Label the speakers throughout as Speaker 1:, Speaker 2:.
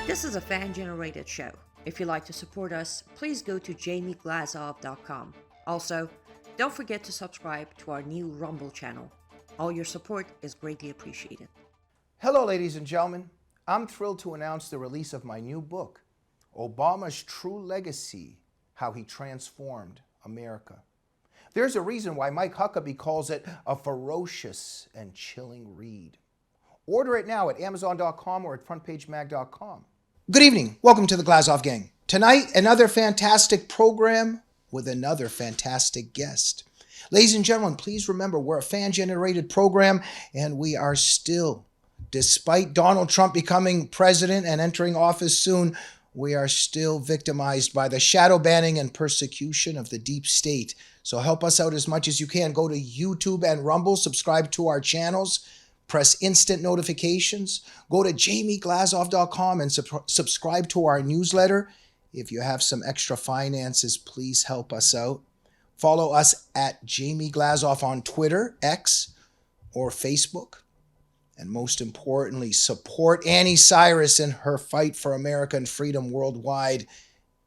Speaker 1: This is a fan-generated show. If you'd like to support us, please go to jamieglazov.com. Also, don't forget to subscribe to our new Rumble channel. All your support is greatly appreciated.
Speaker 2: Hello, ladies and gentlemen. I'm thrilled to announce the release of my new book, Obama's True Legacy, How He Transformed America. There's a reason why Mike Huckabee calls it a ferocious and chilling read. Order it now at Amazon.com or at FrontPageMag.com. Good evening. Welcome to the Glazov Gang. Tonight, another fantastic program with another fantastic guest. Ladies and gentlemen, please remember we're a fan-generated program, and we are still, despite Donald Trump becoming president and entering office soon, we are still victimized by the shadow banning and persecution of the deep state. So help us out as much as you can. Go to YouTube and Rumble, subscribe to our channels, press instant notifications, go to jamieglazov.com and subscribe to our newsletter. If you have some extra finances, please help us out. Follow us at Jamie Glazov on Twitter, X, or Facebook. And most importantly, support Annie Cyrus in her fight for American freedom worldwide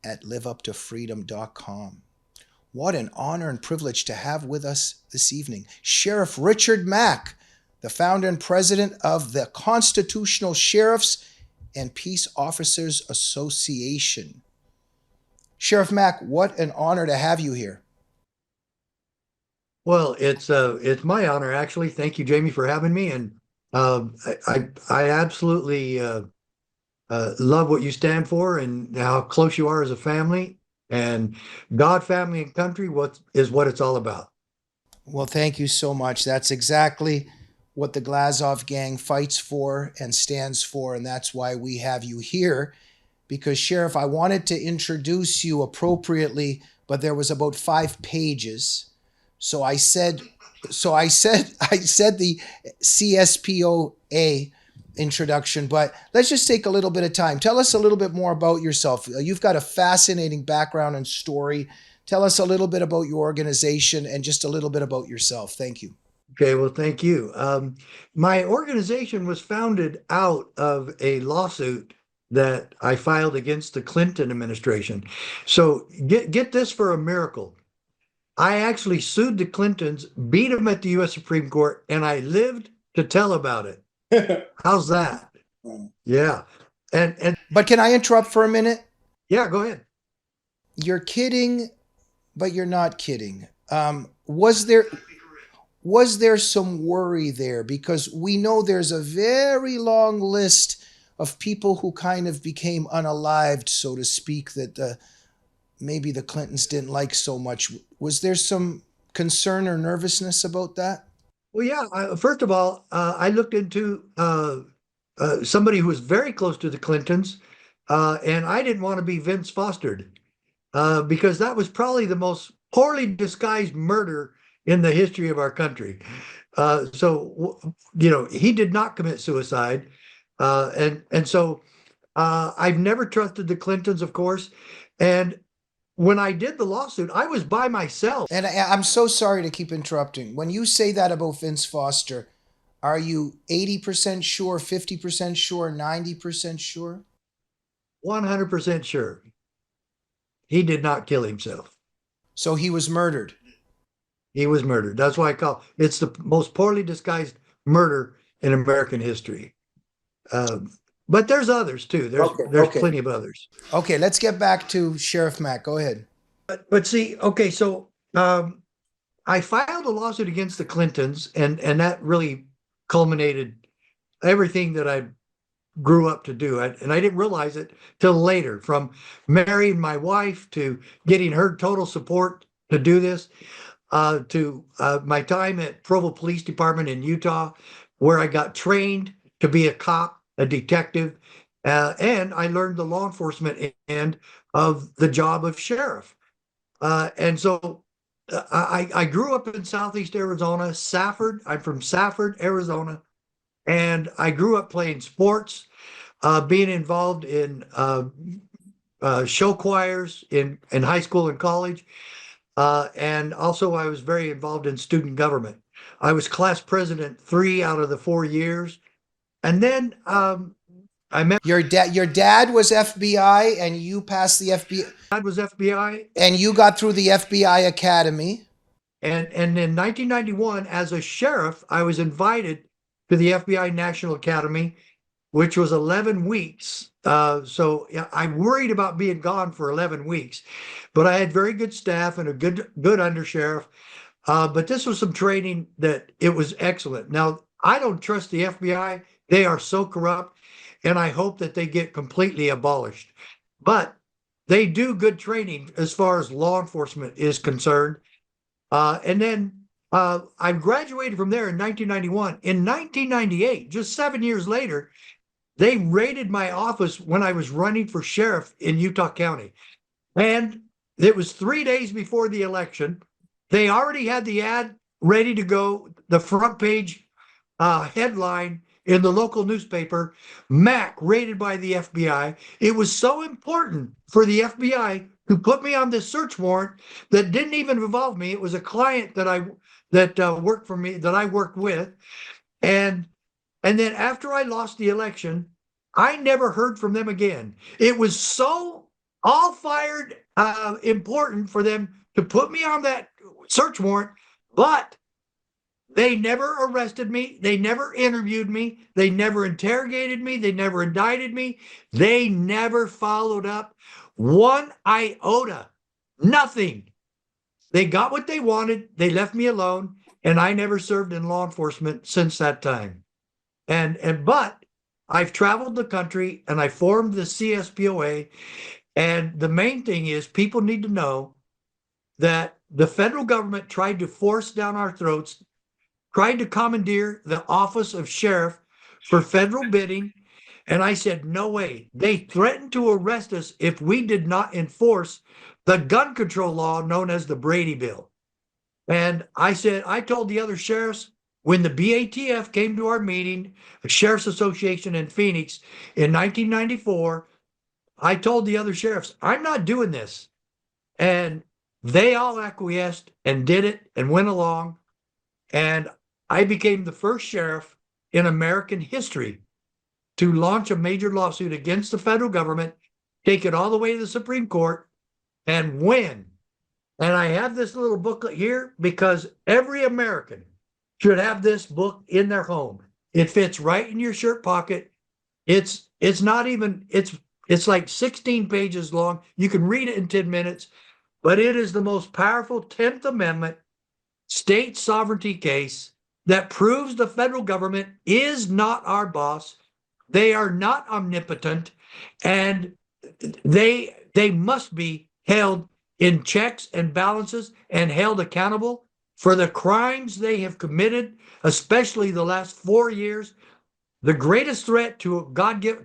Speaker 2: at liveuptofreedom.com. What an honor and privilege to have with us this evening Sheriff Richard Mack, the founder and president of the Constitutional Sheriffs and Peace Officers Association. Sheriff Mack, what an honor to have you here.
Speaker 3: Well, it's my honor, actually. Thank you, Jamie, for having me. And I absolutely love what you stand for and how close you are as a family. And God, family, and country what it's all about.
Speaker 2: Well, thank you so much. That's exactly what the Glazov Gang fights for and stands for, and that's why we have you here. Because, Sheriff, I wanted to introduce you appropriately, but there was about 5 pages. So I said the CSPOA introduction, but let's just take a little bit of time. Tell us a little bit more about yourself. You've got a fascinating background and story. Tell us a little bit about your organization and just a little bit about yourself. Thank you.
Speaker 3: Okay, well, thank you. My organization was founded out of a lawsuit that I filed against the Clinton administration. So get this for a miracle. I actually sued the Clintons, beat them at the U.S. Supreme Court, and I lived to tell about it. How's that? Yeah.
Speaker 2: But can I interrupt for a minute?
Speaker 3: Yeah, go ahead.
Speaker 2: You're kidding, but you're not kidding. Was there some worry there? Because we know there's a very long list of people who kind of became unalived, so to speak, that maybe the Clintons didn't like so much. Was there some concern or nervousness about that?
Speaker 3: Well, yeah. First of all, I looked into somebody who was very close to the Clintons, and I didn't want to be Vince Fostered because that was probably the most poorly disguised murder in the history of our country. So, he did not commit suicide. And so I've never trusted the Clintons, of course. And when I did the lawsuit, I was by myself.
Speaker 2: And I'm so sorry to keep interrupting. When you say that about Vince Foster, are you 80% sure, 50% sure, 90% sure?
Speaker 3: 100% sure. He did not kill himself.
Speaker 2: So he was murdered.
Speaker 3: He was murdered. That's why I call it's the most poorly disguised murder in American history. But there's others too. There's plenty of others.
Speaker 2: Okay, let's get back to Sheriff Mack. Go ahead.
Speaker 3: But see, okay, so I filed a lawsuit against the Clintons, and that really culminated everything that I grew up to do. And I didn't realize it till later, from marrying my wife to getting her total support to do this, to my time at Provo Police Department in Utah, where I got trained to be a cop, a detective, and I learned the law enforcement end of the job of sheriff. And so I grew up in Southeast Arizona, Safford. I'm from Safford, Arizona. And I grew up playing sports, being involved in show choirs in high school and college. And also I was very involved in student government. I was class president 3 out of the 4 years. And then I met
Speaker 2: Your dad was FBI, and you passed the FBI,
Speaker 3: dad was FBI,
Speaker 2: and you got through the FBI Academy.
Speaker 3: and in 1991, as a sheriff, I was invited to the FBI National Academy, which was 11 weeks. So yeah, I worried about being gone for 11 weeks, but I had very good staff and a good undersheriff. But this was some training that it was excellent. Now, I don't trust the FBI. They are so corrupt, and I hope that they get completely abolished. But they do good training as far as law enforcement is concerned. And then I graduated from there in 1991. In 1998, just 7 years later, they raided my office when I was running for sheriff in Utah County. And it was 3 days before the election. They already had the ad ready to go, the front page headline in the local newspaper, Mack raided by the FBI. It was so important for the FBI to put me on this search warrant that didn't even involve me. It was a client that worked for me, that I worked with. And then after I lost the election, I never heard from them again. It was so all fired important for them to put me on that search warrant, but they never arrested me. They never interviewed me. They never interrogated me. They never indicted me. They never followed up one iota. Nothing. They got what they wanted. They left me alone, and I never served in law enforcement since that time. But I've traveled the country and I formed the CSPOA. And the main thing is people need to know that the federal government tried to force down our throats, tried to commandeer the office of sheriff for federal bidding. And I said, no way. They threatened to arrest us if we did not enforce the gun control law known as the Brady Bill. And I said, I told the other sheriffs when the BATF came to our meeting, the Sheriff's Association in Phoenix in 1994, I told the other sheriffs, I'm not doing this. And they all acquiesced and did it and went along. And I became the first sheriff in American history to launch a major lawsuit against the federal government, take it all the way to the Supreme Court, and win. And I have this little booklet here because every American should have this book in their home. It fits right in your shirt pocket. It's not even, it's like 16 pages long. You can read it in 10 minutes, but it is the most powerful 10th Amendment state sovereignty case that proves the federal government is not our boss. They are not omnipotent, and they must be held in checks and balances and held accountable for the crimes they have committed, especially the last 4 years. The greatest threat to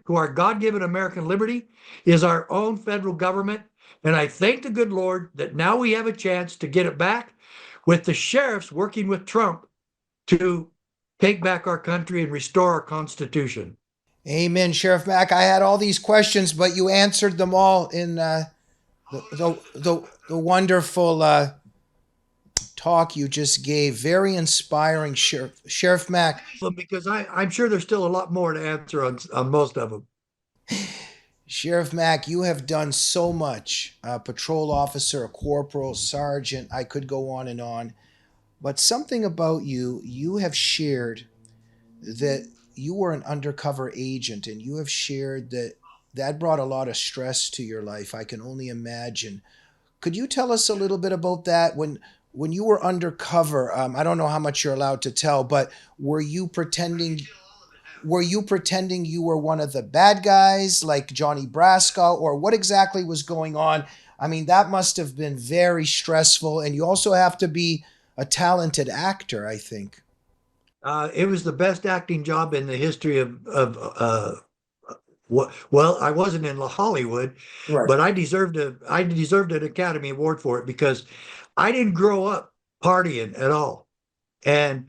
Speaker 3: our God-given American liberty is our own federal government. And I thank the good Lord that now we have a chance to get it back with the sheriffs working with Trump to take back our country and restore our Constitution.
Speaker 2: Amen, Sheriff Mack. I had all these questions, but you answered them all in the wonderful talk you just gave. Very inspiring, Sheriff Mack.
Speaker 3: Because I'm sure there's still a lot more to answer on most of them.
Speaker 2: Sheriff Mack, you have done so much. A patrol officer, a corporal, sergeant, I could go on and on. But something about you, you have shared that you were an undercover agent, and you have shared that brought a lot of stress to your life. I can only imagine. Could you tell us a little bit about that? When you were undercover, I don't know how much you're allowed to tell, but were you pretending you were one of the bad guys like Johnny Brasco, or what exactly was going on? I mean, that must have been very stressful, and you also have to be a talented actor, I think.
Speaker 3: It was the best acting job in the history of well, I wasn't in Hollywood,
Speaker 2: Right.
Speaker 3: but I deserved an Academy Award for it because I didn't grow up partying at all. And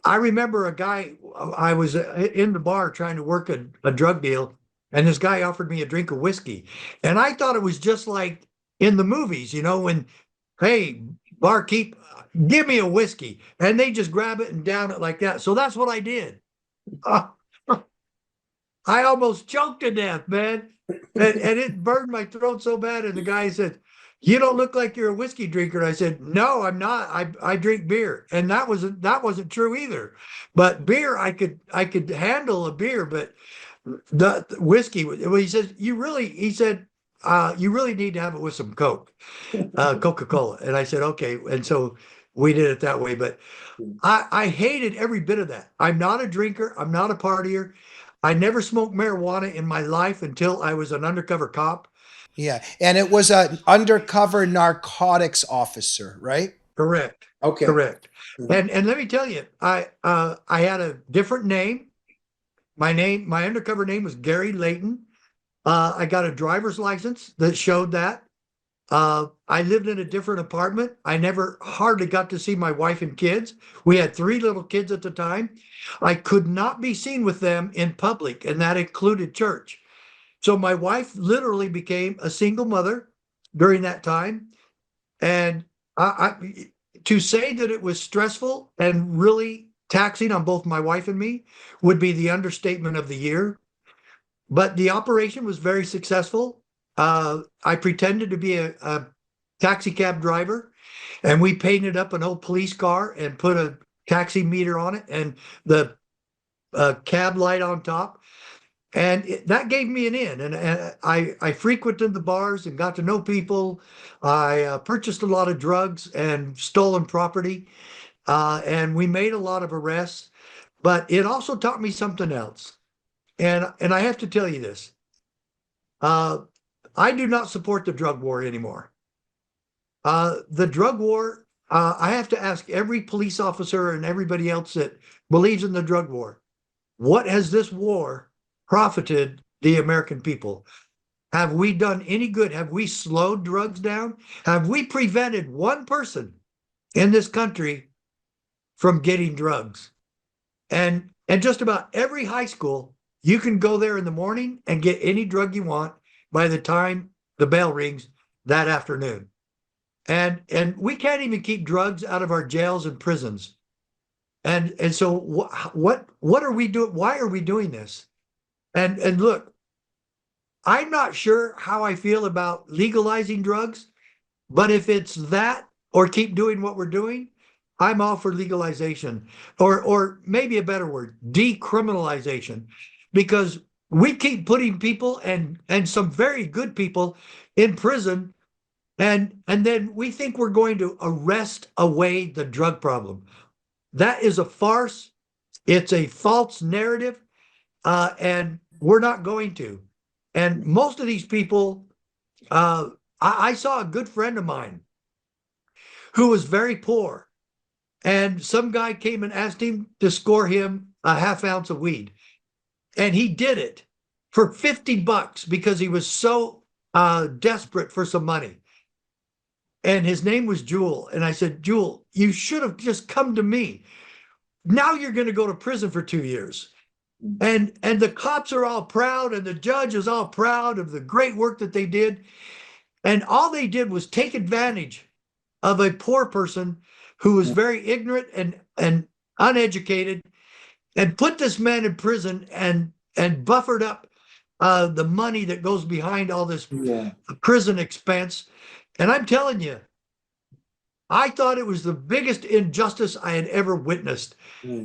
Speaker 3: I remember a guy, I was in the bar trying to work a drug deal, and this guy offered me a drink of whiskey. And I thought it was just like in the movies, when, hey, barkeep, give me a whiskey. And they just grab it and down it like that. So that's what I did. I almost choked to death, man. And it burned my throat so bad. And the guy said, "You don't look like you're a whiskey drinker." And I said, "No, I'm not. I drink beer." And that wasn't true either. But beer, I could handle a beer, but the whiskey. Well, he says, he said, "You really need to have it with some Coke, Coca-Cola." And I said, "Okay." And so we did it that way. But I hated every bit of that. I'm not a drinker. I'm not a partier. I never smoked marijuana in my life until I was an undercover cop.
Speaker 2: Yeah, and it was an undercover narcotics officer, right?
Speaker 3: Correct.
Speaker 2: Okay.
Speaker 3: Correct. And let me tell you, I had a different name. My undercover name was Gary Layton. I got a driver's license that showed that. I lived in a different apartment. I never hardly got to see my wife and kids. We had three little kids at the time. I could not be seen with them in public, and that included church. So my wife literally became a single mother during that time. And to say that it was stressful and really taxing on both my wife and me would be the understatement of the year. But the operation was very successful. I pretended to be a taxi cab driver, and we painted up an old police car and put a taxi meter on it and the cab light on top. And that gave me an in. And I frequented the bars and got to know people. I purchased a lot of drugs and stolen property. And we made a lot of arrests. But it also taught me something else. And I have to tell you this. Uh, I do not support the drug war anymore. The drug war, I have to ask every police officer and everybody else that believes in the drug war, what has this war profited the American people? Have we done any good? Have we slowed drugs down? Have we prevented one person in this country from getting drugs? And just about every high school, you can go there in the morning and get any drug you want by the time the bell rings that afternoon. And we can't even keep drugs out of our jails and prisons. And so what are we doing? Why are we doing this? And look, I'm not sure how I feel about legalizing drugs, but if it's that or keep doing what we're doing, I'm all for legalization, or maybe a better word, decriminalization, because we keep putting people and some very good people in prison, and then we think we're going to arrest away the drug problem. That is a farce. It's a false narrative, and we're not going to. And most of these people, I saw a good friend of mine who was very poor, and some guy came and asked him to score him a half ounce of weed, and he did it for $50 because he was so desperate for some money. And his name was Jewel. And I said, Jewel, you should have just come to me. Now you're going to go to prison for 2 years. And the cops are all proud, and the judge is all proud of the great work that they did. And all they did was take advantage of a poor person who was very ignorant and uneducated, and put this man in prison and buffered up the money that goes behind all this prison expense. And I'm telling you, I thought it was the biggest injustice I had ever witnessed,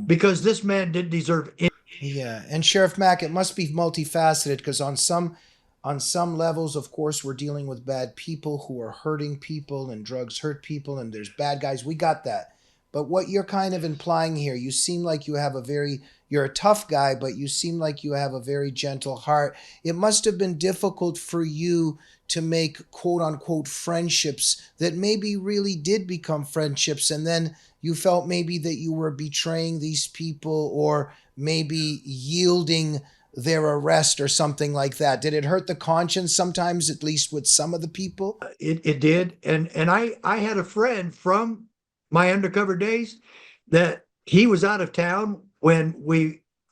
Speaker 3: because this man didn't deserve it.
Speaker 2: Yeah, and Sheriff Mack, it must be multifaceted because on some levels, of course, we're dealing with bad people who are hurting people, and drugs hurt people, and there's bad guys. We got that. But what you're kind of implying here, you seem like you're a tough guy, but you seem like you have a very gentle heart. It must have been difficult for you to make quote unquote friendships that maybe really did become friendships, and then you felt maybe that you were betraying these people or maybe yielding their arrest or something like that. Did it hurt the conscience sometimes, at least with some of the people?
Speaker 3: It did. And I had a friend from my undercover days that he was out of town when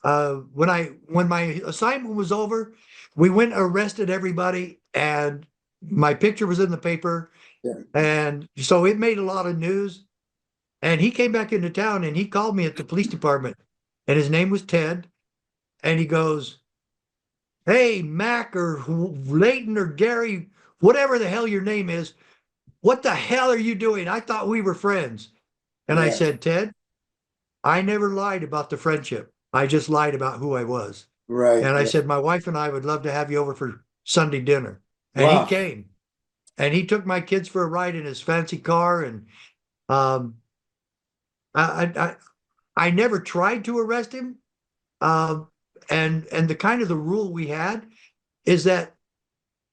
Speaker 3: my assignment was over. We went and arrested everybody, and my picture was in the paper. Yeah. And so it made a lot of news. And he came back into town, and he called me at the police department, and his name was Ted. And he goes, hey, Mack or Leighton or Gary, whatever the hell your name is, what the hell are you doing? I thought we were friends. And I
Speaker 4: Yeah.
Speaker 3: said, Ted, I never lied about the friendship. I just lied about who I was.
Speaker 4: Right.
Speaker 3: And I
Speaker 4: Right.
Speaker 3: said, my wife and I would love to have you over for Sunday dinner. And he
Speaker 4: Wow.
Speaker 3: came and he took my kids for a ride in his fancy car. And um, I, I never tried to arrest him. Um, and the kind of the rule we had is that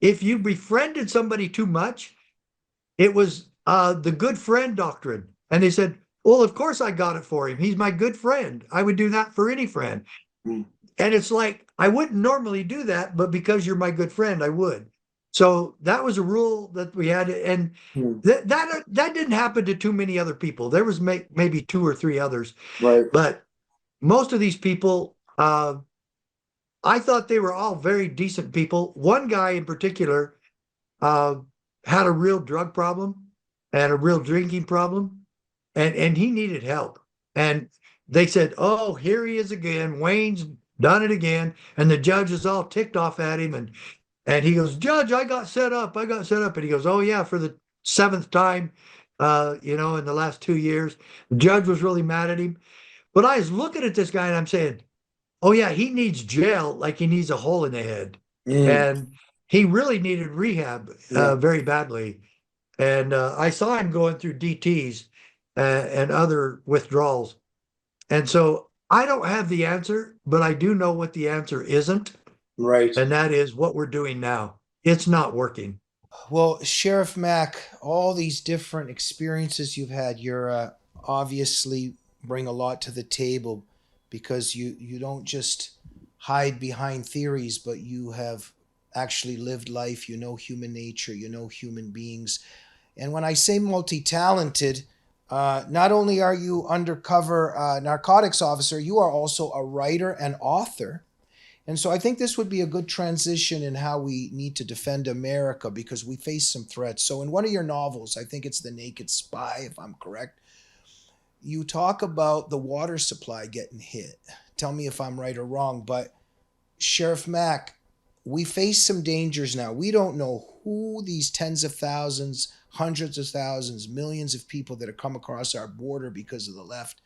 Speaker 3: if you befriended somebody too much, it was the good friend doctrine. And they said, well, of course I got it for him. He's my good friend. I would do that for any friend.
Speaker 4: Mm.
Speaker 3: And it's like, I wouldn't normally do that, but because you're my good friend, I would. So that was a rule that we had. And
Speaker 4: Mm.
Speaker 3: that didn't happen to too many other people. There was maybe two or three others,
Speaker 4: Right.
Speaker 3: but most of these people, I thought they were all very decent people. One guy in particular uh, had a real drug problem and a real drinking problem, and he needed help. And they said, "Oh, here he is again. Wayne's done it again." And the judge is all ticked off at him, and he goes, "Judge, I got set up. I got set up." And he goes, "Oh yeah, for the seventh time, in the last 2 years." The judge was really mad at him. But I was looking at this guy and I'm saying, oh yeah, he needs jail like he needs a hole in the head.
Speaker 4: Mm.
Speaker 3: And he really needed rehab
Speaker 4: Yeah.
Speaker 3: very badly. And I saw him going through DTs and other withdrawals. And so I don't have the answer, but I do know what the answer isn't.
Speaker 4: Right.
Speaker 3: And that is what we're doing now. It's not working.
Speaker 2: Well, Sheriff Mack, all these different experiences you've had, you're obviously bring a lot to the table because you don't just hide behind theories, but you have actually lived life. You know human nature. You know human beings. And when I say multi-talented, not only are you undercover narcotics officer, you are also a writer and author. And so I think this would be a good transition in how we need to defend America because we face some threats. So in one of your novels, I think it's The Naked Spy, if I'm correct, you talk about the water supply getting hit. Tell me if I'm right or wrong, but Sheriff Mack, we face some dangers now. We don't know who these tens of thousands, hundreds of thousands, millions of people that have come across our border because of the left.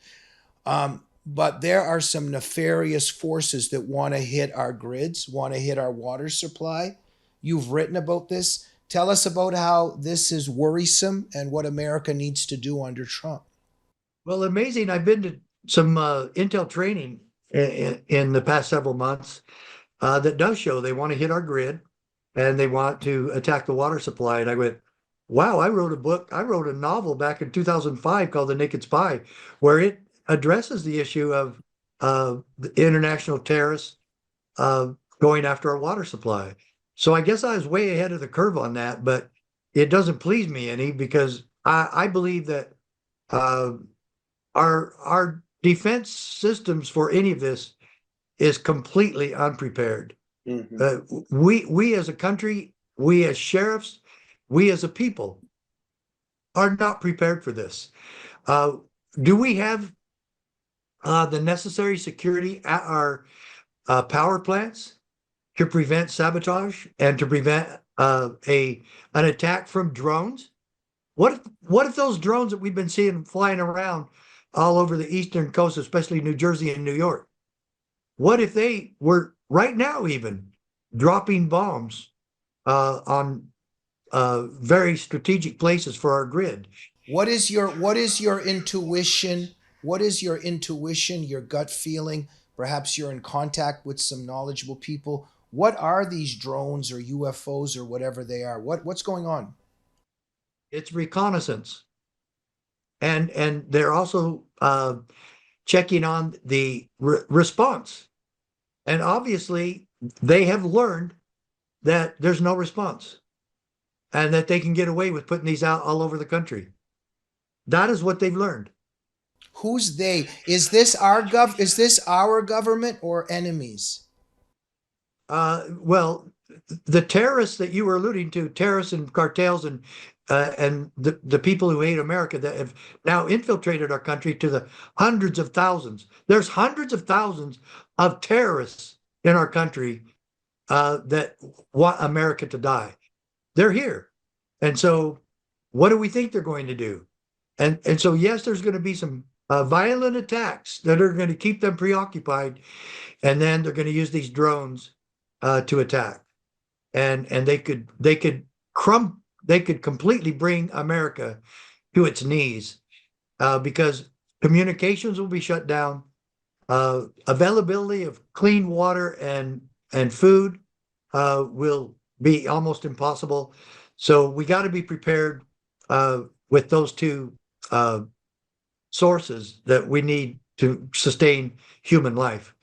Speaker 2: But there are some nefarious forces that want to hit our grids, want to hit our water supply. You've written about this. Tell us about how this is worrisome and what America needs to do under Trump.
Speaker 3: Well, amazing. I've been to some intel training in the past several months that does show they want to hit our grid and they want to attack the water supply. And I went, wow, I wrote a book. I wrote a novel back in 2005 called The Naked Spy, where it addresses the issue of the international terrorists going after our water supply. So I guess I was way ahead of the curve on that, but it doesn't please me any because I believe that uh, our defense systems for any of this is completely unprepared.
Speaker 4: Mm-hmm.
Speaker 3: We as a country, we as sheriffs, we as a people are not prepared for this. Do we have the necessary security at our power plants to prevent sabotage and to prevent an attack from drones? What if those drones that we've been seeing flying around all over the eastern coast, especially New Jersey and New York, what if they were right now even dropping bombs on very strategic places for our grid?
Speaker 2: What is your intuition? What is your intuition, your gut feeling? Perhaps you're in contact with some knowledgeable people. What are these drones or UFOs or whatever they are? What's going on?
Speaker 3: It's reconnaissance, and they're also checking on the response. And obviously, they have learned that there's no response and that they can get away with putting these out all over the country. That is what they've learned.
Speaker 2: Who's they? Is this our government or enemies?
Speaker 3: Well, the terrorists that you were alluding to, terrorists and cartels and the people who hate America that have now infiltrated our country to the hundreds of thousands. There's hundreds of thousands of terrorists in our country that want America to die. They're here. And so what do we think they're going to do? And so, yes, there's going to be some violent attacks that are going to keep them preoccupied. And then they're going to use these drones to attack. And they could completely bring America to its knees because communications will be shut down. Availability of clean water and food will be almost impossible. So we got to be prepared with those two sources that we need to sustain human life.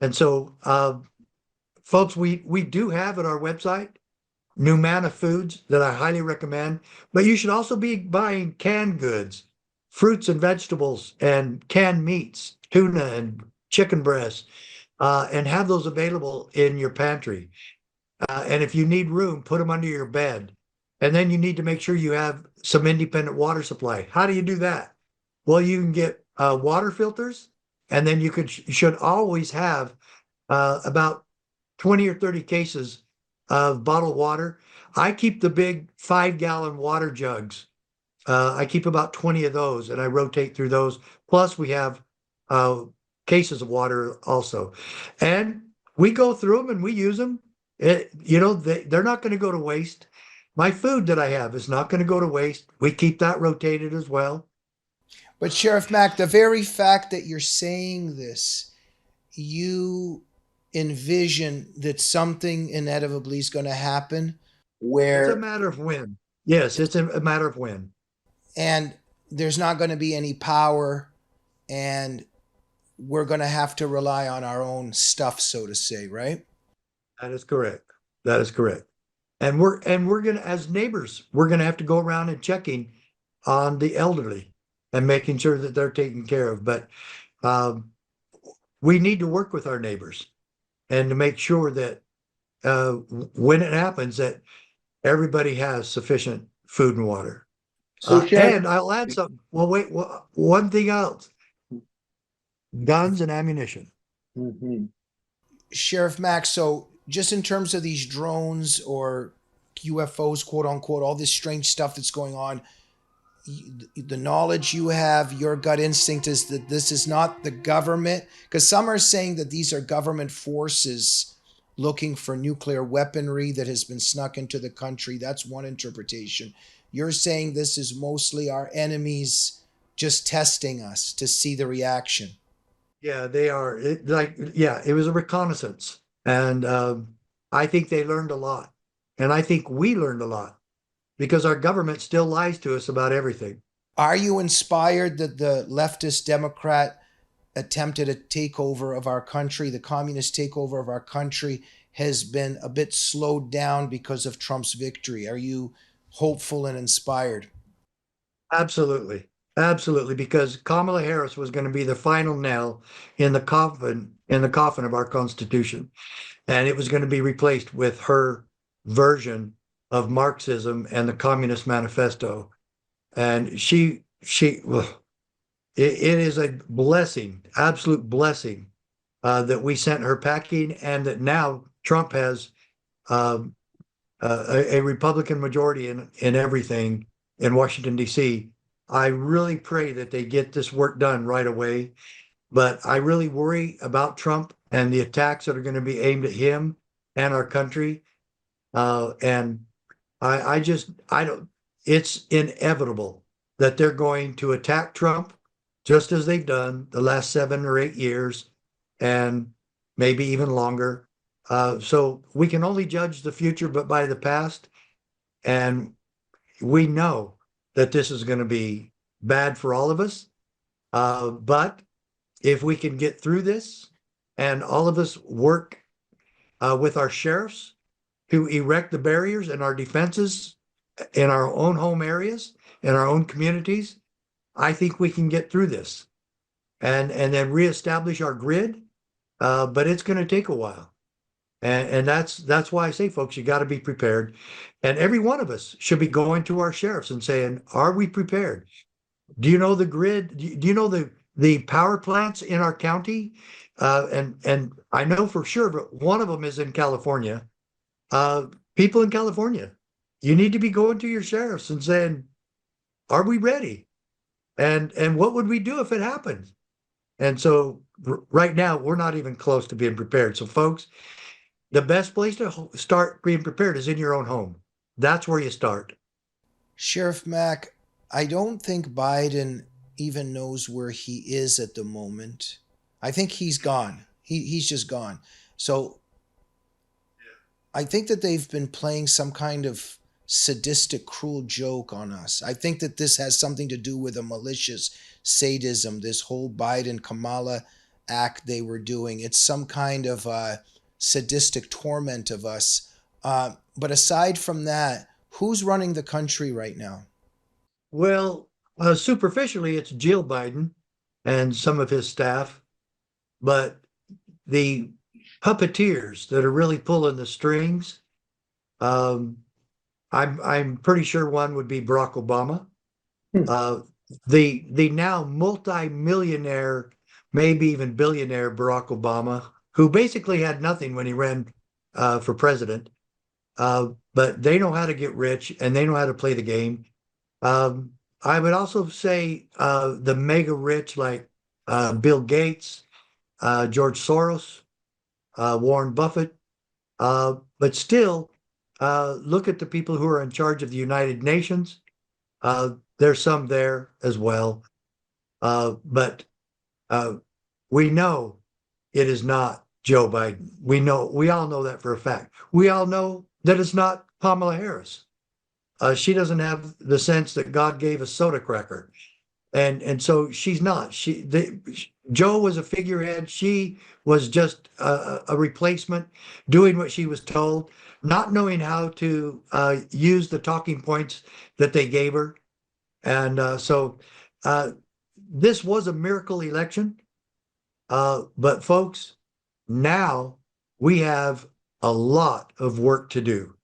Speaker 3: And so, folks, we do have at our website Numana foods that I highly recommend, but you should also be buying canned goods, fruits and vegetables, and canned meats, tuna and chicken breasts, and have those available in your pantry. And if you need room, put them under your bed. And then you need to make sure you have some independent water supply. How do you do that? Well, you can get water filters, and then you should always have about 20 or 30 cases of bottled water. I keep the big 5-gallon water jugs. I keep about 20 of those, and I rotate through those. Plus, we have cases of water also. And we go through them and we use them. They're not going to go to waste. My food that I have is not going to go to waste. We keep that rotated as well.
Speaker 2: But Sheriff Mack, the very fact that you're saying this, you envision that something inevitably is going to happen
Speaker 3: It's a
Speaker 2: where,
Speaker 3: matter of when. Yes, it's a matter of when.
Speaker 2: and there's not going to be any power, and we're going to have to rely on our own stuff, so to say, right?
Speaker 3: That is correct. That is correct. And we're gonna, as neighbors, we're gonna have to go around and checking on the elderly and making sure that they're taken care of. But um, we need to work with our neighbors and to make sure that when it happens, that everybody has sufficient food and water.
Speaker 2: So, Sheriff,
Speaker 3: And I'll add something. Well, wait, one thing else: guns and ammunition.
Speaker 2: Sheriff Mack, so just in terms of these drones or UFOs, quote unquote, all this strange stuff that's going on, the knowledge you have, your gut instinct is that this is not the government, because some are saying that these are government forces looking for nuclear weaponry that has been snuck into the country. That's one interpretation. You're saying this is mostly our enemies just testing us to see the reaction.
Speaker 3: Yeah, they are. It was a reconnaissance. And I think they learned a lot. And I think we learned a lot because our government still lies to us about everything.
Speaker 2: Are you inspired that the leftist Democrat attempted a takeover of our country, the communist takeover of our country, has been a bit slowed down because of Trump's victory? Are you hopeful and inspired?
Speaker 3: Absolutely. Absolutely. Because Kamala Harris was going to be the final nail in the coffin of our Constitution. And it was going to be replaced with her version of Marxism and the Communist Manifesto. And well, it is a blessing, absolute blessing, that we sent her packing, and that now Trump has um, a Republican majority in everything in Washington, D.C. I really pray that they get this work done right away. But I really worry about Trump and the attacks that are going to be aimed at him and our country. And I don't, it's inevitable that they're going to attack Trump just as they've done the last 7 or 8 years and maybe even longer. So we can only judge the future, but by the past. And we know that this is going to be bad for all of us. But if we can get through this and all of us work with our sheriffs to erect the barriers and our defenses in our own home areas, in our own communities, I think we can get through this and then reestablish our grid. But it's going to take a while. And that's why I say, folks, you got to be prepared. And every one of us should be going to our sheriffs and saying, are we prepared? Do you know the grid? Do you know the power plants in our county and I know for sure, but one of them is in California. People in California, you need to be going to your sheriffs and saying, "Are we ready? And what would we do if it happened?" And so right now, we're not even close to being prepared. So, folks, the best place to start being prepared is in your own home. That's where you start.
Speaker 2: Sheriff Mack, I don't think Biden even knows where he is at the moment. I think he's gone. He's just gone. So I think that they've been playing some kind of sadistic, cruel joke on us. I think that this has something to do with a malicious sadism, this whole Biden Kamala act they were doing. It's some kind of sadistic torment of us. But aside from that, who's running the country right now?
Speaker 3: Well, superficially, it's Jill Biden and some of his staff, but the puppeteers that are really pulling the strings, I'm pretty sure one would be Barack Obama. The now multi-millionaire, maybe even billionaire Barack Obama, who basically had nothing when he ran for president, but they know how to get rich and they know how to play the game. I would also say the mega rich like Bill Gates, George Soros, Warren Buffett, but still look at the people who are in charge of the United Nations. There's some there as well, but we know it is not Joe Biden. We all know that for a fact. We all know that it's not Kamala Harris. She doesn't have the sense that God gave a soda cracker. And so she's not. Joe was a figurehead. She was just a replacement, doing what she was told, not knowing how to use the talking points that they gave her. And so this was a miracle election. But folks, now we have a lot of work to do.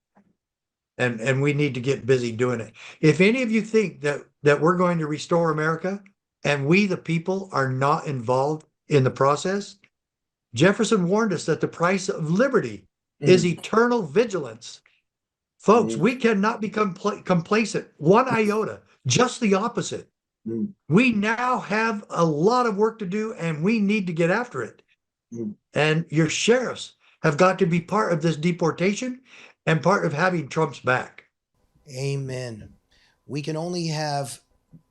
Speaker 3: And we need to get busy doing it. If any of you think that we're going to restore America and we, the people, are not involved in the process, Jefferson warned us that the price of liberty is eternal vigilance. Folks, we cannot become complacent one iota, just the opposite. We now have a lot of work to do and we need to get after it. And your sheriffs have got to be part of this deportation and part of having Trump's back.
Speaker 2: Amen. We can only have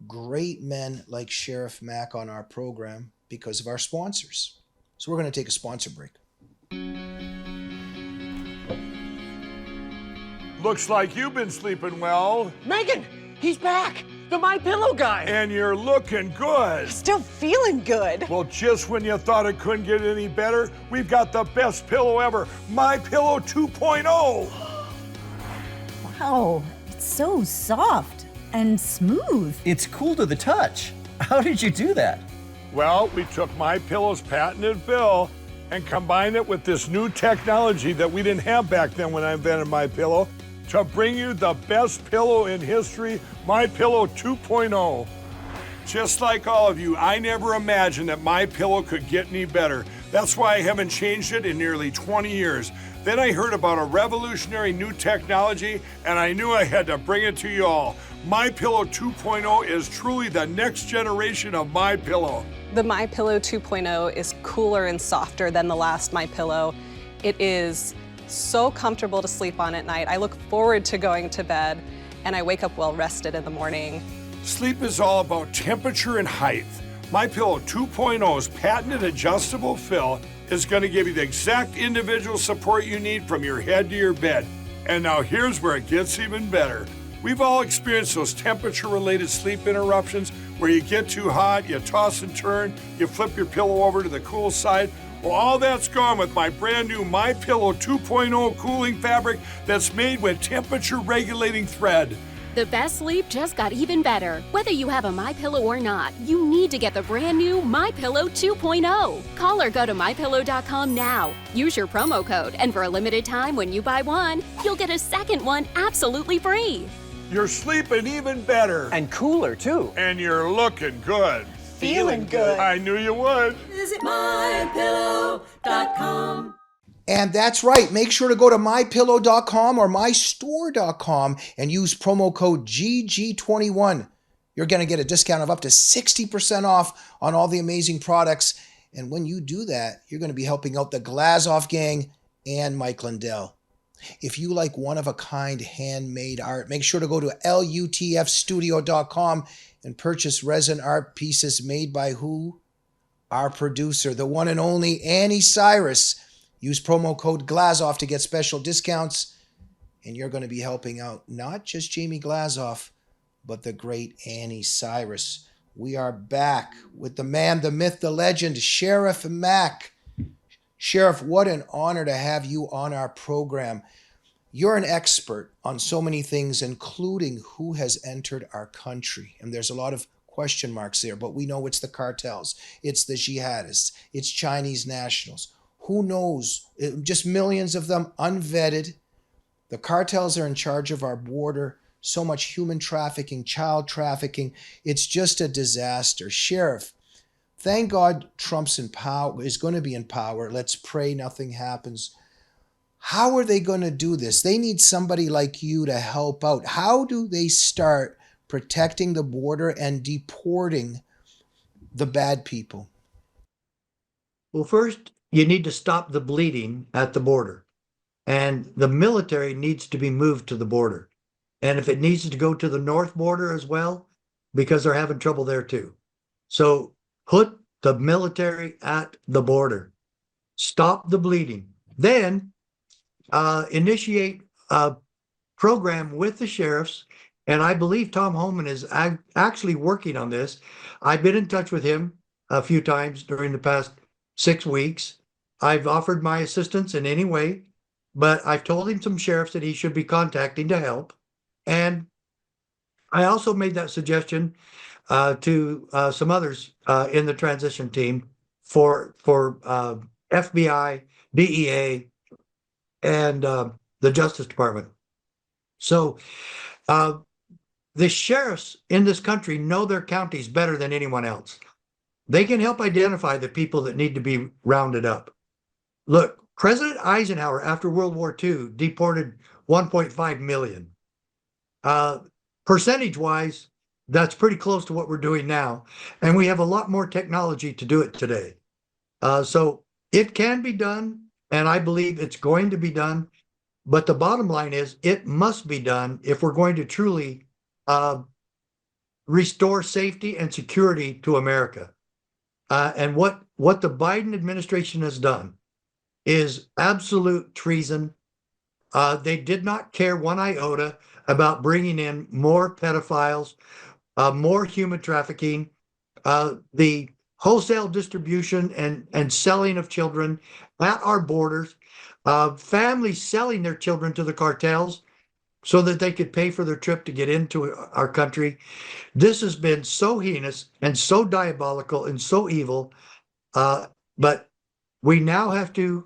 Speaker 2: great men like Sheriff Mack on our program because of our sponsors. So we're going to take a sponsor break.
Speaker 4: Looks like you've been sleeping well.
Speaker 5: Megan, he's back. The My Pillow guy.
Speaker 4: And you're looking good.
Speaker 5: Still feeling good.
Speaker 4: Well, just when you thought it couldn't get any better, we've got the best pillow ever, My Pillow 2.0.
Speaker 6: Wow, it's so soft and smooth.
Speaker 7: It's cool to the touch. How did you do that?
Speaker 4: Well, we took My Pillow's patented fill and combined it with this new technology that we didn't have back then when I invented My Pillow to bring you the best pillow in history, My Pillow 2.0. Just like all of you, I never imagined that My Pillow could get any better. That's why I haven't changed it in nearly 20 years. Then I heard about a revolutionary new technology, and I knew I had to bring it to you all. My Pillow 2.0 is truly the next generation of My Pillow.
Speaker 8: The My Pillow 2.0 is cooler and softer than the last My Pillow. It is so comfortable to sleep on at night. I look forward to going to bed, and I wake up well rested in the morning.
Speaker 4: Sleep is all about temperature and height. My Pillow 2.0's patented adjustable fill is going to give you the exact individual support you need from your head to your bed. And now here's where it gets even better. We've all experienced those temperature-related sleep interruptions where you get too hot, you toss and turn, you flip your pillow over to the cool side. Well, all that's gone with my brand new My Pillow 2.0 cooling fabric that's made with temperature-regulating thread.
Speaker 9: The best sleep just got even better. Whether you have a MyPillow or not, you need to get the brand new MyPillow 2.0. Call or go to MyPillow.com now. Use your promo code, and for a limited time when you buy one, you'll get a second one absolutely free.
Speaker 4: You're sleeping even better.
Speaker 5: And cooler, too.
Speaker 4: And you're looking good.
Speaker 5: feeling good.
Speaker 4: I knew you would.
Speaker 6: Visit mypillow.com.
Speaker 2: And that's right. Make sure to go to mypillow.com or mystore.com and use promo code GG21. You're going to get a discount of up to 60% off on all the amazing products. And when you do that, you're going to be helping out the Glazov Gang and Mike Lindell. If you like one-of-a-kind handmade art, make sure to go to lutfstudio.com and purchase resin art pieces made by who? Our producer, the one and only Annie Cyrus. Use promo code Glazov to get special discounts, and you're going to be helping out not just Jamie Glazov, but the great Annie Cyrus. We are back with the man, the myth, the legend, Sheriff Mack. Sheriff, what an honor to have you on our program. You're an expert on so many things, including who has entered our country. And there's a lot of question marks there, but we know it's the cartels, it's the jihadists, it's Chinese nationals. Who knows? Just millions of them unvetted. The cartels are in charge of our border. So much human trafficking, child trafficking. It's just a disaster. Sheriff, thank God Trump's in power, is going to be in power. Let's pray nothing happens. How are they going to do this? They need somebody like you to help out. How do they start protecting the border and deporting the bad people?
Speaker 3: Well, first, you need to stop the bleeding at the border. And the military needs to be moved to the border. And if it needs to go to the north border as well, because they're having trouble there too. So put the military at the border. Stop the bleeding. Then initiate a program with the sheriffs. And I believe Tom Homan is actually working on this. I've been in touch with him a few times during the past 6 weeks. I've offered my assistance in any way, but I've told him some sheriffs that he should be contacting to help. And I also made that suggestion to some others in the transition team for FBI, DEA, and the Justice Department. So the sheriffs in this country know their counties better than anyone else. They can help identify the people that need to be rounded up. Look, President Eisenhower, after World War II, deported 1.5 million. Percentage-wise, that's pretty close to what we're doing now. And we have a lot more technology to do it today. So it can be done, and I believe it's going to be done. But the bottom line is it must be done if we're going to truly restore safety and security to America. And what the Biden administration has done is absolute treason. They did not care one iota about bringing in more pedophiles, more human trafficking, the wholesale distribution and selling of children at our borders, families selling their children to the cartels so that they could pay for their trip to get into our country. This has been so heinous and so diabolical and so evil, but we now have to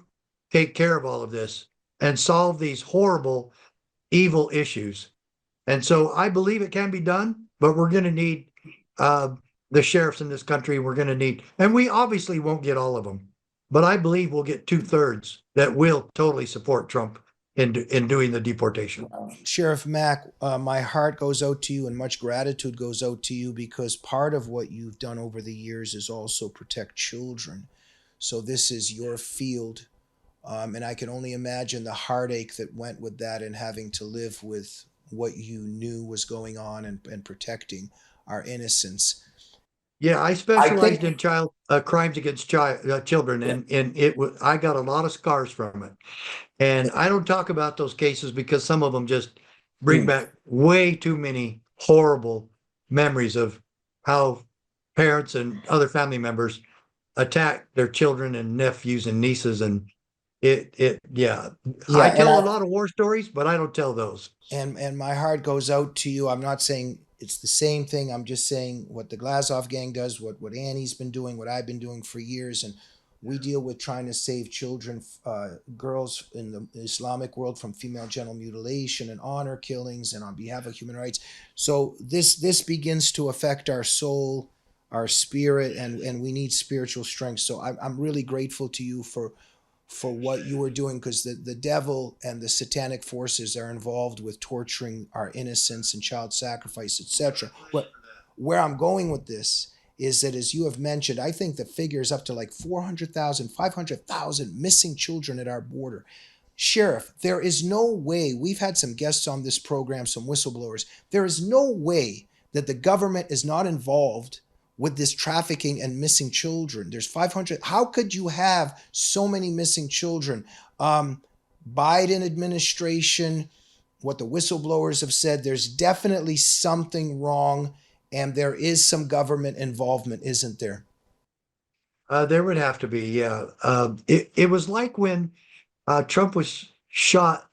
Speaker 3: take care of all of this and solve these horrible, evil issues. And so I believe it can be done, but we're going to need the sheriffs in this country. We're going to need, and we obviously won't get all of them, but I believe we'll get 2/3 that will totally support Trump in doing the deportation.
Speaker 2: Sheriff Mack, my heart goes out to you and much gratitude goes out to you because part of what you've done over the years is also protect children. So this is your field. And I can only imagine the heartache that went with that and having to live with what you knew was going on and protecting our innocence.
Speaker 3: Yeah, I specialized in child crimes against children, and I got a lot of scars from it. And I don't talk about those cases because some of them just bring back way too many horrible memories of how parents and other family members attack their children and nephews and nieces, and I tell a lot of war stories, but I don't tell those.
Speaker 2: And my heart goes out to you. I'm not saying it's the same thing. I'm just saying what the Glazov Gang does, what Annie's been doing, what I've been doing for years, and we deal with trying to save children, girls in the Islamic world from female genital mutilation and honor killings, and on behalf of human rights. So this begins to affect our soul, our spirit, and we need spiritual strength. So I'm really grateful to you for what you are doing, because the devil and the satanic forces are involved with torturing our innocents and child sacrifice, etc. But where I'm going with this is that, as you have mentioned, I think the figure is up to like 400,000, 500,000 missing children at our border. Sheriff, there is no way, we've had some guests on this program, some whistleblowers, there is no way that the government is not involved with this trafficking and missing children. There's 500. How could you have so many missing children? Biden administration, what the whistleblowers have said, there's definitely something wrong, and there is some government involvement, isn't there?
Speaker 3: There would have to be, yeah. It was like when Trump was shot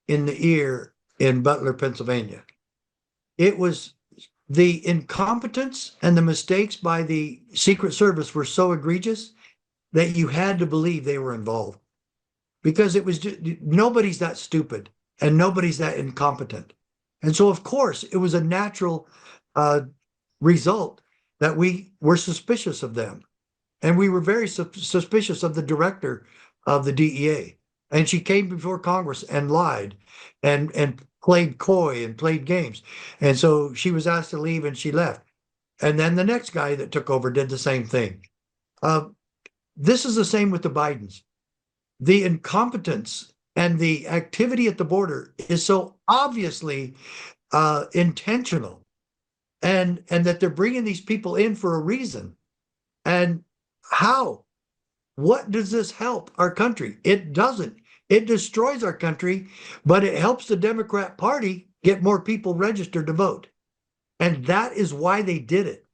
Speaker 3: in the ear in Butler, Pennsylvania. It was the incompetence and the mistakes by the Secret Service were so egregious that you had to believe they were involved, because it was just, nobody's that stupid and nobody's that incompetent. And so, of course, it was a natural result that we were suspicious of them. And we were very suspicious of the director of the DEA. And she came before Congress and lied and played coy and played games. And so she was asked to leave and she left. And then the next guy that took over did the same thing. This is the same with the Bidens. The incompetence and the activity at the border is so obviously intentional, and that they're bringing these people in for a reason. And how? What does this help our country? It doesn't. It destroys our country, but it helps the Democrat Party get more people registered to vote. And that is why they did it.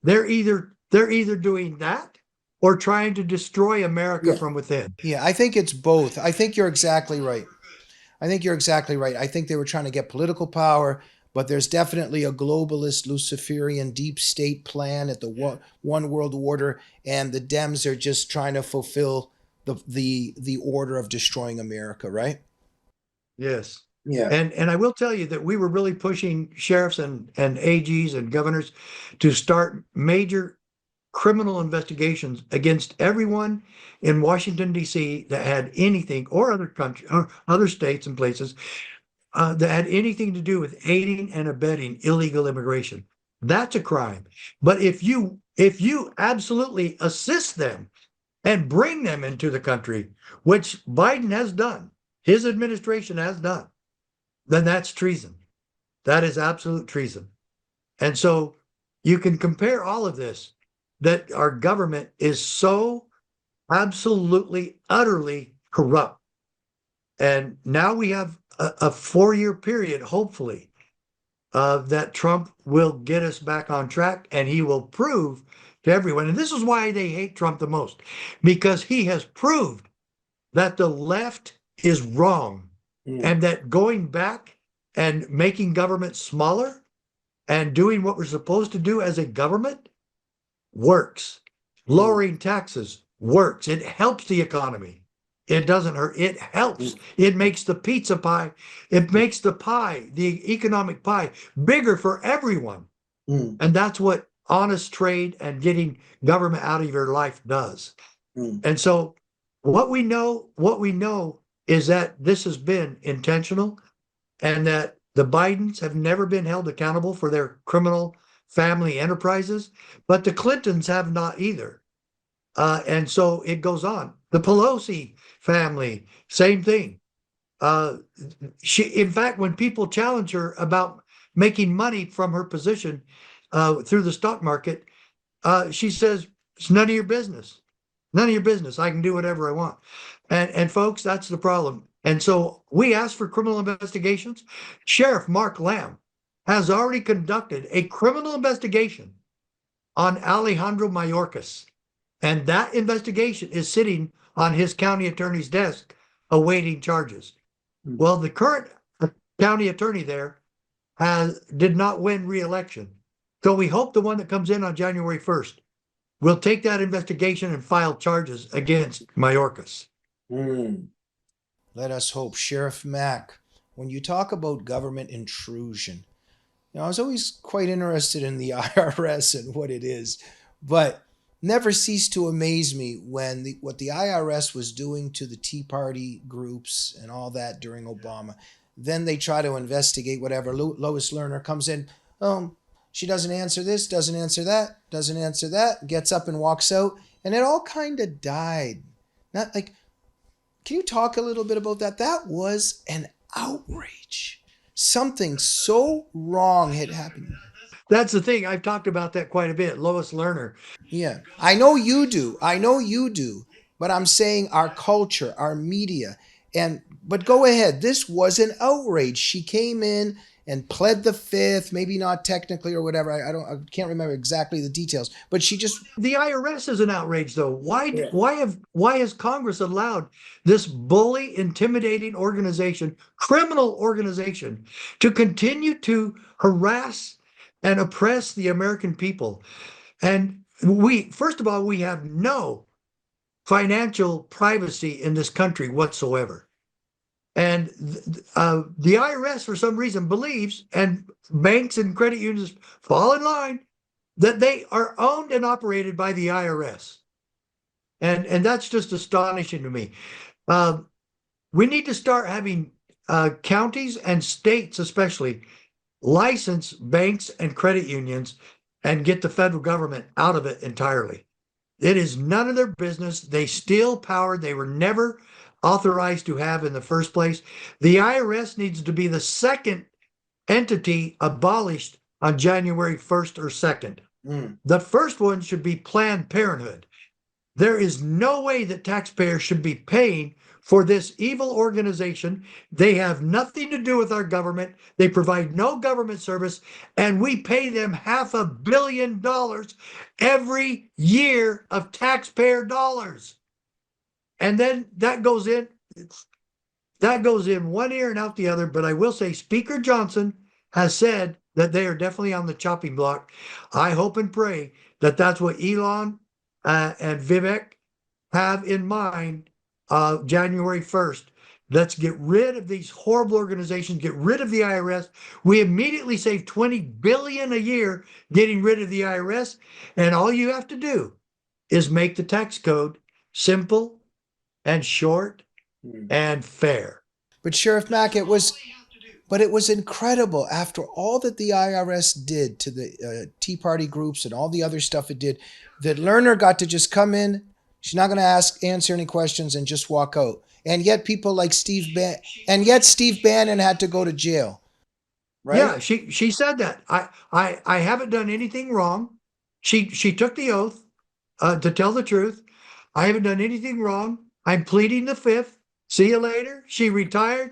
Speaker 3: They're either doing that or trying to destroy America from within.
Speaker 2: Yeah, I think it's both. I think you're exactly right. I think they were trying to get political power, but there's definitely a globalist, Luciferian, deep state plan at the one world order, and the Dems are just trying to fulfill the order of destroying America, right?
Speaker 3: Yes.
Speaker 2: Yeah.
Speaker 3: And I will tell you that we were really pushing sheriffs and AGs and governors to start major criminal investigations against everyone in Washington, D.C. that had anything, or other countries, or other states and places that had anything to do with aiding and abetting illegal immigration. That's a crime. But if you absolutely assist them and bring them into the country, which Biden has done, his administration has done, then that's treason. That is absolute treason. And so you can compare all of this, that our government is so absolutely, utterly corrupt. And now we have a 4-year period, hopefully, that Trump will get us back on track, and he will prove to everyone. And this is why they hate Trump the most, because he has proved that the left is wrong, and that going back and making government smaller and doing what we're supposed to do as a government works. Lowering taxes works. It helps the economy. It doesn't hurt. It helps. It makes the pizza pie, it makes the pie, the economic pie, bigger for everyone. And that's what honest trade and getting government out of your life does. And so what we know is that this has been intentional, and that the Bidens have never been held accountable for their criminal family enterprises, but the Clintons have not either. And so it goes on. The Pelosi family, same thing. In fact, when people challenge her about making money from her position through the stock market, she says, it's none of your business. None of your business. I can do whatever I want. And folks, that's the problem. And so we asked for criminal investigations. Sheriff Mark Lamb has already conducted a criminal investigation on Alejandro Mayorkas. And that investigation is sitting on his county attorney's desk awaiting charges. Well, the current county attorney there did not win re-election. So we hope the one that comes in on January 1st will take that investigation and file charges against Mayorkas.
Speaker 2: Let us hope. Sheriff Mack, when you talk about government intrusion, I was always quite interested in the IRS and what it is, but never ceased to amaze me when what the IRS was doing to the Tea Party groups and all that during Obama. Then they try to investigate whatever. Lois Lerner comes in. She doesn't answer this, doesn't answer that, doesn't answer that, gets up and walks out, and it all kind of died. Not like, can you talk a little bit about that? That was an outrage. Something so wrong had happened.
Speaker 3: That's the thing. I've talked about that quite a bit. Lois Lerner.
Speaker 2: Yeah, I know you do. I know you do. But I'm saying our culture, our media, but go ahead. This was an outrage. She came in and pled the fifth, maybe not technically or whatever. I can't remember exactly the details, but she just.
Speaker 3: The IRS is an outrage, though. Why has Congress allowed this bully, intimidating organization, criminal organization, to continue to harass and oppress the American people? And first of all, we have no financial privacy in this country whatsoever. And the IRS, for some reason, believes, and banks and credit unions fall in line, that they are owned and operated by the IRS. And that's just astonishing to me. We need to start having counties and states especially license banks and credit unions and get the federal government out of it entirely. It is none of their business. They steal power they were never authorized to have in the first place. The IRS needs to be the second entity abolished on January 1st or 2nd. The first one should be Planned Parenthood. There is no way that taxpayers should be paying for this evil organization. They have nothing to do with our government. They provide no government service, and we pay them $500 million every year of taxpayer dollars. And then that goes in one ear and out the other. But I will say Speaker Johnson has said that they are definitely on the chopping block. I hope and pray that that's what Elon and Vivek have in mind January 1st. Let's get rid of these horrible organizations, get rid of the IRS. We immediately save $20 billion a year getting rid of the IRS. And all you have to do is make the tax code simple and short and fair.
Speaker 2: But Sheriff Mack, it was incredible after all that the IRS did to the Tea Party groups and all the other stuff it did, that Lerner got to just come in. She's not going to answer any questions and just walk out. And yet people like Steve Bannon had to go to jail. Right?
Speaker 3: Yeah, she said that. I haven't done anything wrong. She took the oath to tell the truth. I haven't done anything wrong. I'm pleading the fifth. See you later. She retired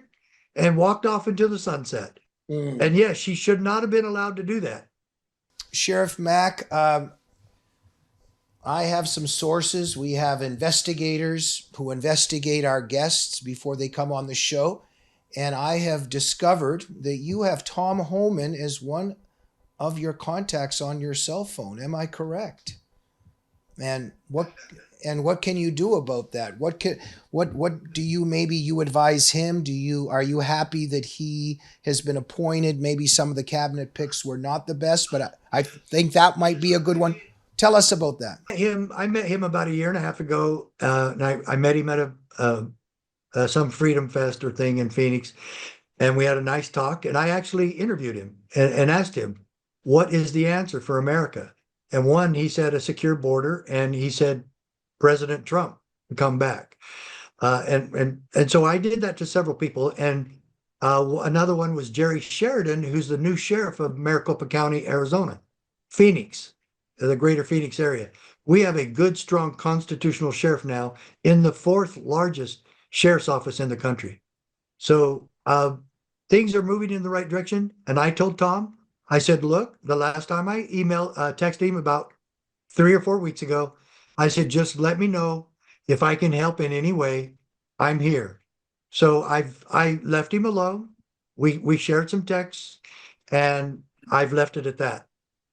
Speaker 3: and walked off into the sunset. And yes, she should not have been allowed to do that.
Speaker 2: Sheriff Mack, I have some sources. We have investigators who investigate our guests before they come on the show. And I have discovered that you have Tom Homan as one of your contacts on your cell phone. Am I correct? And what can you do about that? What do you advise him? Are you happy that he has been appointed? Maybe some of the cabinet picks were not the best, but I think that might be a good one. Tell us about that.
Speaker 3: I met him about a year and a half ago. And I met him at some Freedom Fest or thing in Phoenix, and we had a nice talk. And I actually interviewed him and asked him, what is the answer for America? And one, he said a secure border, and he said President Trump to come back. And so I did that to several people. And another one was Jerry Sheridan, who's the new sheriff of Maricopa County, Arizona, Phoenix, the greater Phoenix area. We have a good, strong constitutional sheriff now in the fourth largest sheriff's office in the country. So things are moving in the right direction. And I told Tom, I said, look, the last time I texted him about 3 or 4 weeks ago, I said, just let me know if I can help in any way. I'm here. So I left him alone. We shared some texts, and I've left it at that.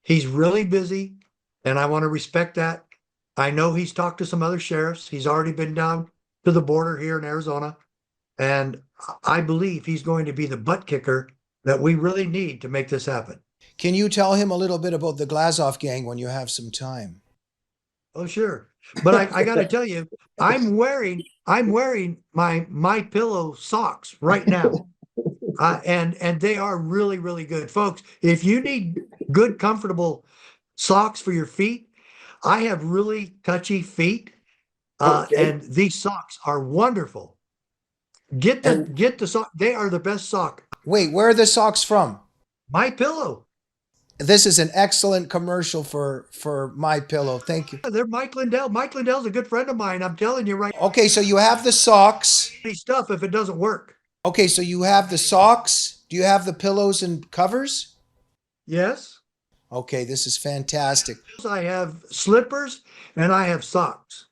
Speaker 3: He's really busy, and I want to respect that. I know he's talked to some other sheriffs. He's already been down to the border here in Arizona, and I believe he's going to be the butt kicker that we really need to make this happen.
Speaker 2: Can you tell him a little bit about the Glazov Gang when you have some time?
Speaker 3: Oh, sure. But I got to tell you, I'm wearing my pillow socks right now. And they are really, really good. Folks, if you need good, comfortable socks for your feet, I have really touchy feet. And these socks are wonderful. Get the sock. They are the best sock.
Speaker 2: Wait, where are the socks from?
Speaker 3: My pillow.
Speaker 2: This is an excellent commercial for My Pillow. Thank you.
Speaker 3: They're Mike Lindell. Mike Lindell's a good friend of mine. I'm telling you right
Speaker 2: Okay, so you have the socks.
Speaker 3: now, stuff if it doesn't work.
Speaker 2: Okay, so you have the socks. Do you have the pillows and covers?
Speaker 3: Yes.
Speaker 2: Okay, this is fantastic.
Speaker 3: I have slippers and I have socks.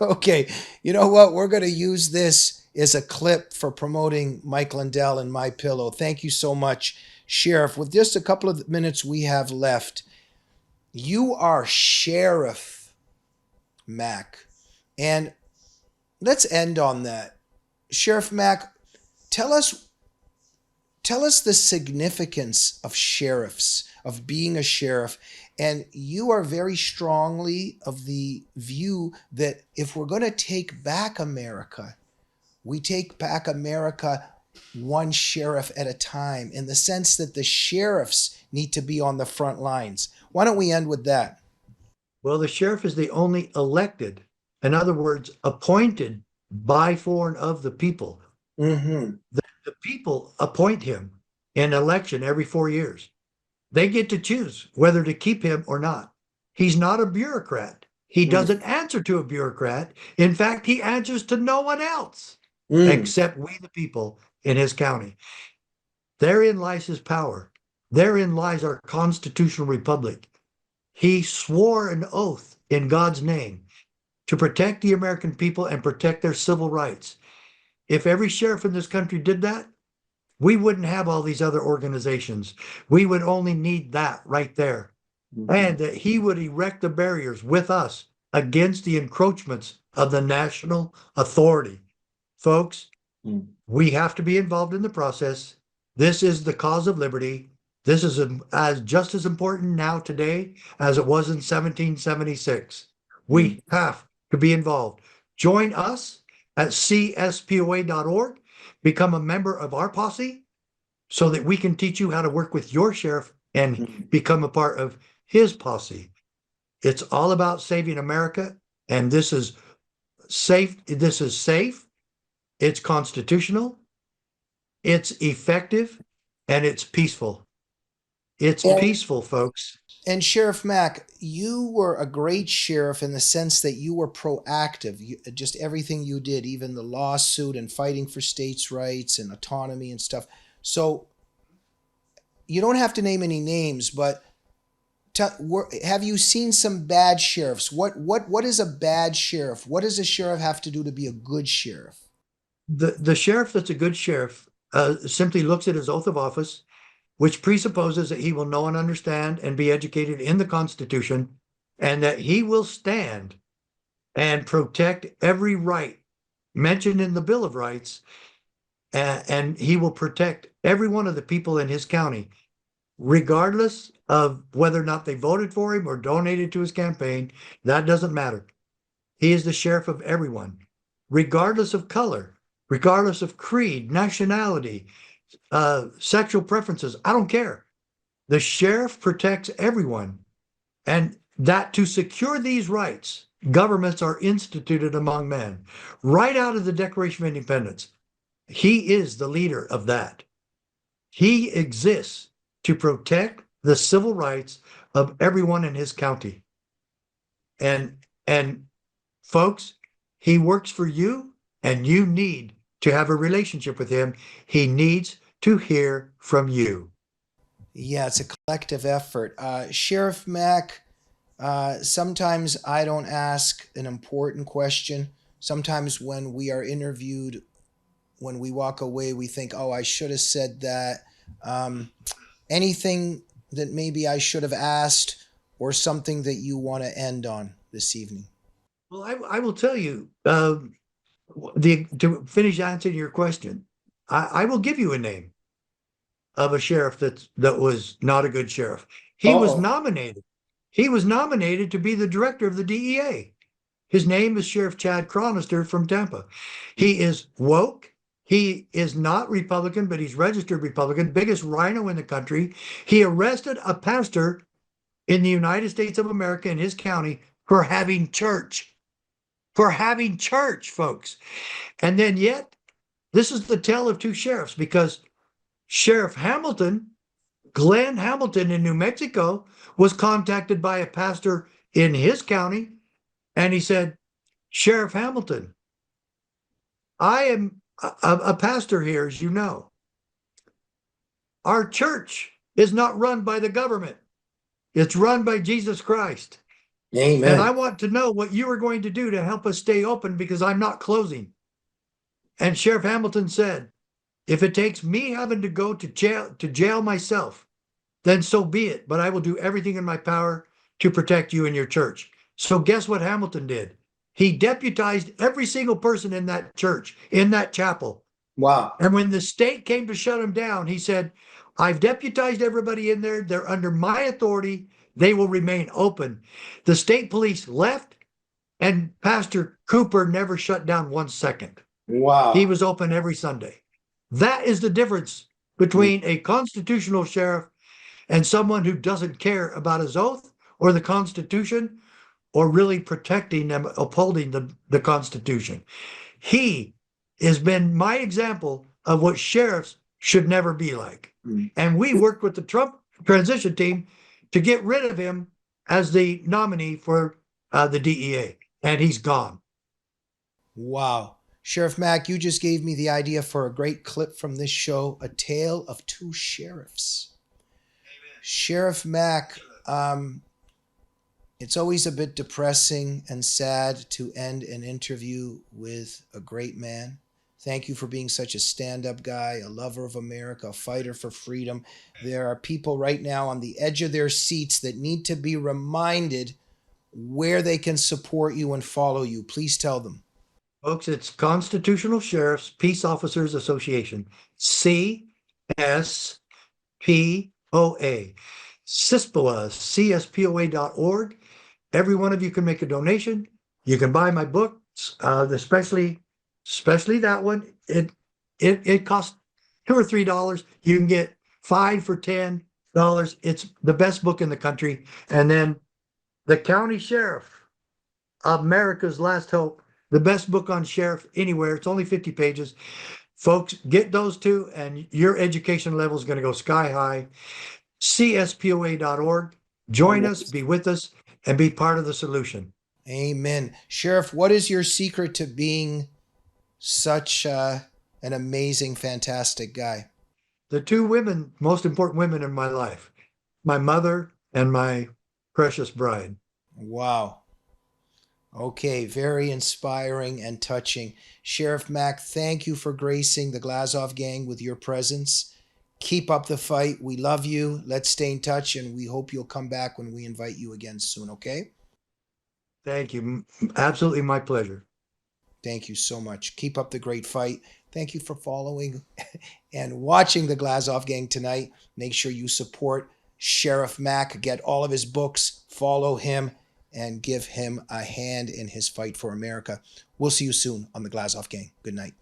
Speaker 2: Okay, you know what? We're going to use this as a clip for promoting Mike Lindell and My Pillow. Thank you so much, Sheriff. With just a couple of minutes we have left, you are Sheriff Mack. And let's end on that. Sheriff Mack, tell us the significance of sheriffs, of being a sheriff. And you are very strongly of the view that if we're going to take back America, we take back America one sheriff at a time, in the sense that the sheriffs need to be on the front lines. Why don't we end with that?
Speaker 3: Well, the sheriff is the only elected, in other words, appointed by, for, and of the people.
Speaker 2: Mm-hmm.
Speaker 3: The people appoint him in election every 4 years. They get to choose whether to keep him or not. He's not a bureaucrat. He doesn't answer to a bureaucrat. In fact, he answers to no one else except we, the people in his county. Therein lies his power. Therein lies our constitutional republic. He swore an oath in God's name to protect the American people and protect their civil rights. If every sheriff in this country did that, we wouldn't have all these other organizations. We would only need that right there. And that he would erect the barriers with us against the encroachments of the national authority. Folks, we have to be involved in the process. This is the cause of liberty. This is just as important now today as it was in 1776. We have to be involved. Join us at cspoa.org. Become a member of our posse so that we can teach you how to work with your sheriff and become a part of his posse. It's all about saving America, and this is safe. This is safe. It's constitutional. It's effective, and it's peaceful. It's peaceful, folks.
Speaker 2: And Sheriff Mack, you were a great sheriff in the sense that you were proactive. Just everything you did, even the lawsuit and fighting for states' rights and autonomy and stuff. So you don't have to name any names, but have you seen some bad sheriffs? What is a bad sheriff? What does a sheriff have to do to be a good sheriff?
Speaker 3: The sheriff that's a good sheriff simply looks at his oath of office, which presupposes that he will know and understand and be educated in the Constitution, and that he will stand and protect every right mentioned in the Bill of Rights, and he will protect every one of the people in his county, regardless of whether or not they voted for him or donated to his campaign. That doesn't matter. He is the sheriff of everyone, regardless of color, regardless of creed, nationality, sexual preferences. I don't care. The sheriff protects everyone, and that to secure these rights, governments are instituted among men. Right out of the Declaration of Independence, he is the leader of that. He exists to protect the civil rights of everyone in his county. And folks, he works for you, and you need to have a relationship with him. He needs to hear from you.
Speaker 2: Yeah, it's a collective effort. Sheriff Mack, sometimes I don't ask an important question. Sometimes when we are interviewed, when we walk away, we think, oh, I should have said that. Anything that maybe I should have asked, or something that you want to end on this evening?
Speaker 3: Well, I will tell you, to finish answering your question, I will give you a name. of a sheriff that was not a good sheriff. He was nominated. He was nominated to be the director of the DEA. His name is Sheriff Chad Cronister from Tampa. He is woke. He is not Republican, but he's registered Republican, biggest rhino in the country. He arrested a pastor in the United States of America in his county for having church. For having church, folks. And then yet, this is the tale of two sheriffs, because Sheriff Hamilton, Glenn Hamilton in New Mexico, was contacted by a pastor in his county, and he said, Sheriff Hamilton, I am a pastor here, as you know. Our church is not run by the government. It's run by Jesus Christ.
Speaker 2: Amen.
Speaker 3: And I want to know what you are going to do to help us stay open, because I'm not closing. And Sheriff Hamilton said, if it takes me having to go to jail myself, then so be it. But I will do everything in my power to protect you and your church. So guess what Hamilton did? He deputized every single person in that church, in that chapel.
Speaker 2: Wow.
Speaker 3: And when the state came to shut him down, he said, I've deputized everybody in there. They're under my authority. They will remain open. The state police left, and Pastor Cooper never shut down 1 second.
Speaker 2: Wow.
Speaker 3: He was open every Sunday. That is the difference between a constitutional sheriff and someone who doesn't care about his oath or the Constitution, or really protecting them, upholding the Constitution. He has been my example of what sheriffs should never be like. And we worked with the Trump transition team to get rid of him as the nominee for the DEA, and he's gone.
Speaker 2: Wow. Sheriff Mack, you just gave me the idea for a great clip from this show, A Tale of Two Sheriffs. Amen. Sheriff Mack, it's always a bit depressing and sad to end an interview with a great man. Thank you for being such a stand-up guy, a lover of America, a fighter for freedom. There are people right now on the edge of their seats that need to be reminded where they can support you and follow you. Please tell them.
Speaker 3: Folks, it's Constitutional Sheriffs Peace Officers Association, CSPOA. CSPOA, CSPOA.org. Every one of you can make a donation. You can buy my books, especially that one. It costs $2 or $3. You can get 5 for $10. It's the best book in the country. And then The County Sheriff, America's Last Hope, the best book on sheriff anywhere. It's only 50 pages. Folks, get those two, and your education level is going to go sky high. CSPOA.org. Join us, be with us, and be part of the solution.
Speaker 2: Amen. Sheriff, what is your secret to being such an amazing, fantastic guy?
Speaker 3: The two women, most important women in my life, my mother and my precious bride.
Speaker 2: Wow. Okay, very inspiring and touching. Sheriff Mack, thank you for gracing the Glazov Gang with your presence. Keep up the fight. We love you. Let's stay in touch, and we hope you'll come back when we invite you again soon, okay?
Speaker 3: Thank you. Absolutely my pleasure.
Speaker 2: Thank you so much. Keep up the great fight. Thank you for following and watching the Glazov Gang tonight. Make sure you support Sheriff Mack. Get all of his books. Follow him and give him a hand in his fight for America. We'll see you soon on the Glazov Gang. Good night.